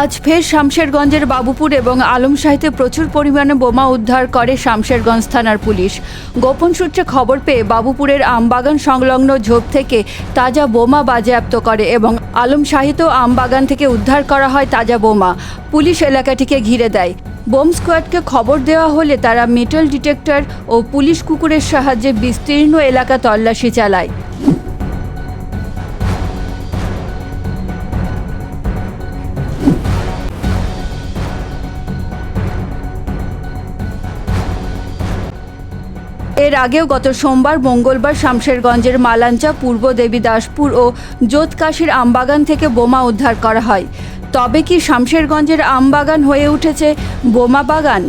আজ ফের শামশেরগঞ্জের বাবুপুর এবং আলমশাহিতে প্রচুর পরিমাণে বোমা উদ্ধার করে শামশেরগঞ্জ থানার পুলিশ। গোপন সূত্রে খবর পেয়ে বাবুপুরের আমবাগান সংলগ্ন ঝোপ থেকে তাজা বোমা বাজেয়াপ্ত করে এবং আলমশাহিতেও আমবাগান থেকে উদ্ধার করা হয় তাজা বোমা। পুলিশ এলাকাটিকে ঘিরে দেয়। বোম স্কোয়াডকে খবর দেওয়া হলে তারা মেটাল ডিটেক্টর ও পুলিশ কুকুরের সাহায্যে বিস্তীর্ণ এলাকা তল্লাশি চালায়। এর আগেও গত সোমবার মঙ্গলবার শামশেরগঞ্জের মালাঞ্চা, পূর্ব দেবীদাসপুর ও জোতকাশীর আমবাগান থেকে বোমা উদ্ধার করা হয়। তবে কি শামশেরগঞ্জের আমবাগান হয়ে উঠেছে বোমা বাগান?